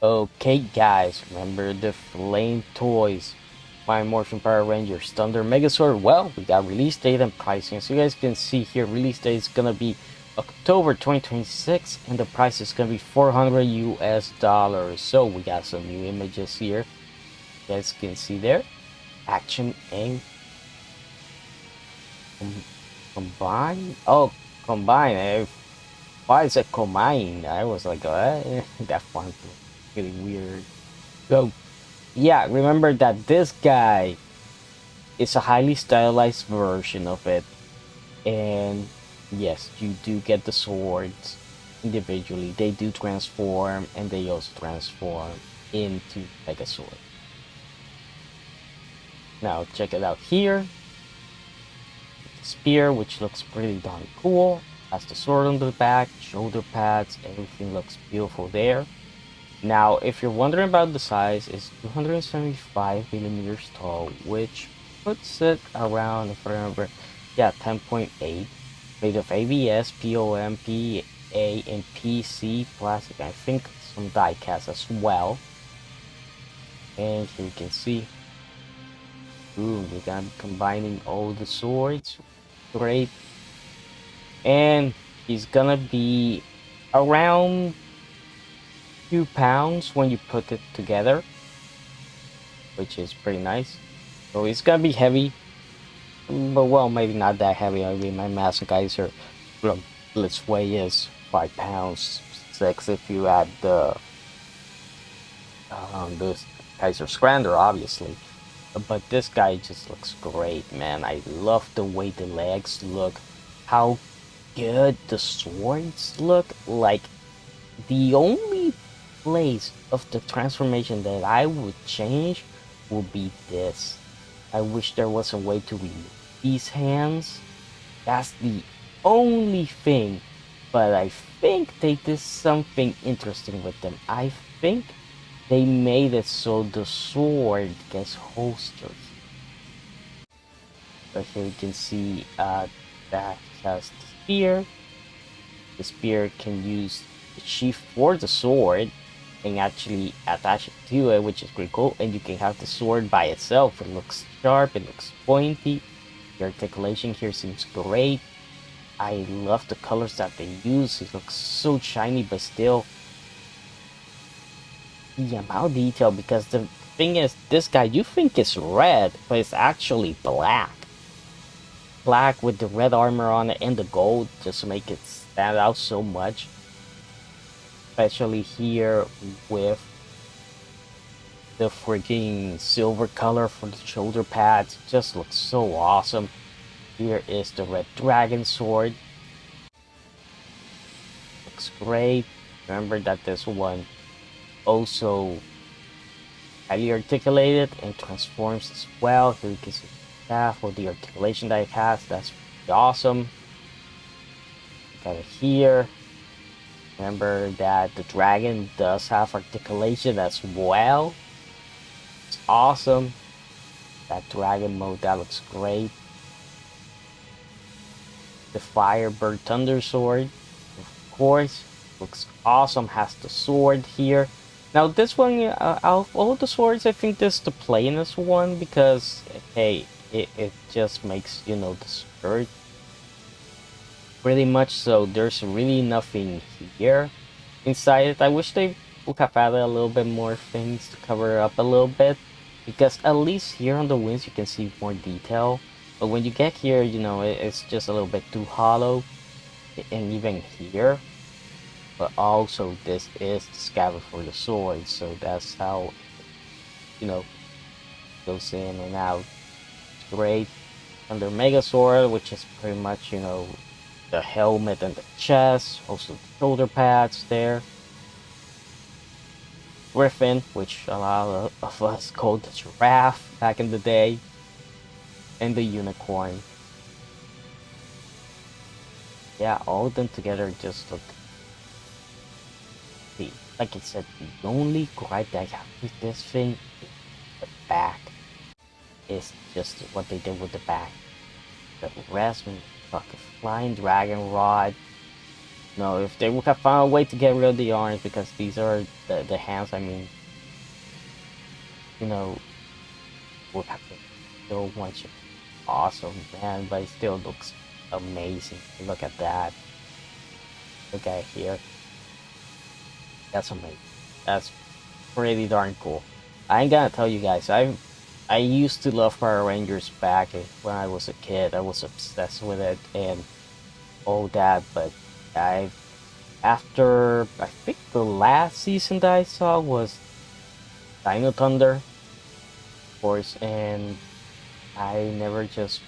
Okay guys, remember the Flame Toys, Mighty Morphin Power Rangers, Thunder Megazord? Well, we got release date and pricing. So you guys can see here, release date is gonna be October 2026 and the price is gonna be 400 US dollars. So we got some new images here. You guys can see there. Action and combine. Oh, combine. Why is it combine? I was like, that font was really weird. So yeah, remember that this guy is a highly stylized version of it, and yes, you do get the swords individually. They do transform, and they also transform into Megazord. Now check it out here. Spear, which looks pretty darn cool. Has the sword on the back, shoulder pads, everything looks beautiful there. Now, if you're wondering about the size, it's 275 millimeters tall, which puts it around, if I remember, yeah, 10.8. Made of ABS, POM, PA, and PC plastic. I think some diecast as well. And here you can see, ooh, you got combining all the swords. Great. And he's gonna be around 2 pounds when you put it together, which is pretty nice. So it's gonna be heavy, but well, maybe not that heavy. I mean, my master geyser, well, its weight is 5 pounds 6 if you add the Kaiser Scrander, obviously. But this guy just looks great, man. I love the way the legs look, how good the swords look. Like, the only place of the transformation that I would change would be this. I wish there was a way to remove these hands. That's the only thing. But I think they did something interesting with them. I think they made it so the sword gets holsters. But here you can see that has the spear. The spear can use the sheath for the sword and actually attach it to it, which is pretty cool. And you can have the sword by itself. It looks sharp, it looks pointy. The articulation here seems great. I love the colors that they use. It looks so shiny, but still the amount of detail, because the thing is, this guy you think is red, but it's actually black. Black with the red armor on it and the gold just to make it stand out so much. Especially here with the freaking silver color for the shoulder pads. It just looks so awesome. Here is the red dragon sword. Looks great. Remember that this one also highly articulated and transforms as well. Here you can see the staff or the articulation that it has. That's pretty awesome. Got it here. Remember that the dragon does have articulation as well. It's awesome. That dragon mode, that looks great. The Firebird Thunderzord, of course, looks awesome. Has the sword here. Now this one, out of all the swords, I think this is the plainest one because, hey, it just makes, the skirt pretty much so. There's really nothing here inside it. I wish they would have added a little bit more things to cover it up a little bit, because at least here on the wings you can see more detail, but when you get here, it's just a little bit too hollow. And even here, but also this is the scabbard for the sword, so that's how goes in and out. It's great. Thunder Megazord, which is pretty much the helmet and the chest, also the shoulder pads there. Griffin, which a lot of us called the giraffe back in the day, and the unicorn. Yeah, all of them together just look. See, like I said, the only gripe that I have with this thing is the back. Is just what they did with the back. The rest, fucking flying dragon rod. No, if they would have found a way to get rid of the arms, because these are the hands, I mean, you know, would have been so much awesome, man, but it still looks amazing. Look at that. Look at here. That's amazing. That's pretty darn cool. I ain't gonna tell you guys, I used to love Power Rangers back when I was a kid. I was obsessed with it and all that, but I after I think the last season that I saw was Dino Thunder, of course, and I never just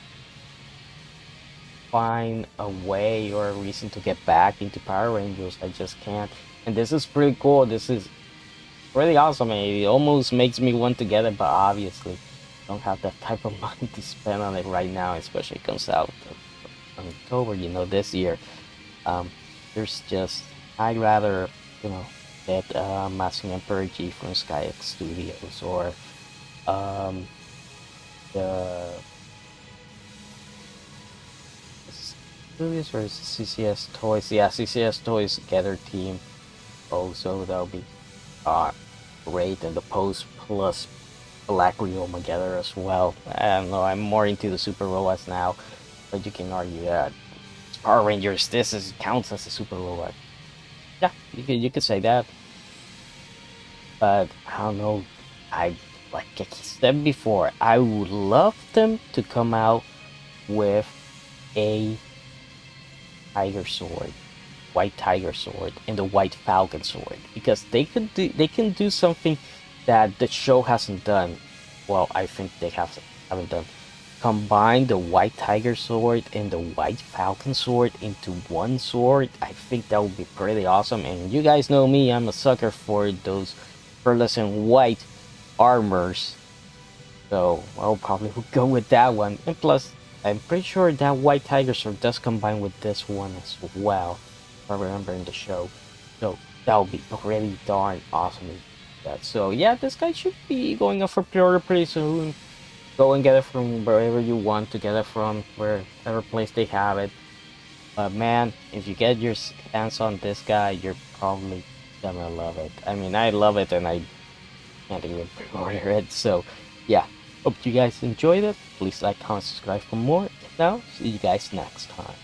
find a way or a reason to get back into Power Rangers. I just can't. And this is pretty cool. This is really awesome. It almost makes me want to get it, but obviously don't have that type of money to spend on it right now, especially it comes out in October, you know, this year. There's just, I'd rather, you know, get Massing Emperor G from SkyX Studios, or the Studios, or is it CCS Toys? Yeah, CCS Toys Gather Team. Also, that'll be great, and the Post plus Black Ryoma Gather as well. I don't know, I'm more into the Super Robots now, but you can argue that Power Rangers, this counts as a Super Robot. Yeah, you could say that. But I don't know. Like I said before, I would love them to come out with a Tiger Sword, White Tiger Sword, and the White Falcon Sword, because they can do something that the show hasn't done. Well, I think they haven't done. Combine the White Tiger Sword and the White Falcon Sword into one sword. I think that would be pretty awesome. And you guys know me, I'm a sucker for those pearlescent white armors. So I'll probably go with that one. And plus, I'm pretty sure that White Tiger Sword does combine with this one as well, if I remember in the show. So that would be pretty darn awesome. So yeah, this guy should be going up for pre-order pretty soon. Go and get it from wherever you want to get it from, wherever place they have it. But man, if you get your hands on this guy, you're probably gonna love it. I mean, I love it, and I can't even pre-order it. So yeah, hope you guys enjoyed it. Please like, comment, subscribe for more. Now, see you guys next time.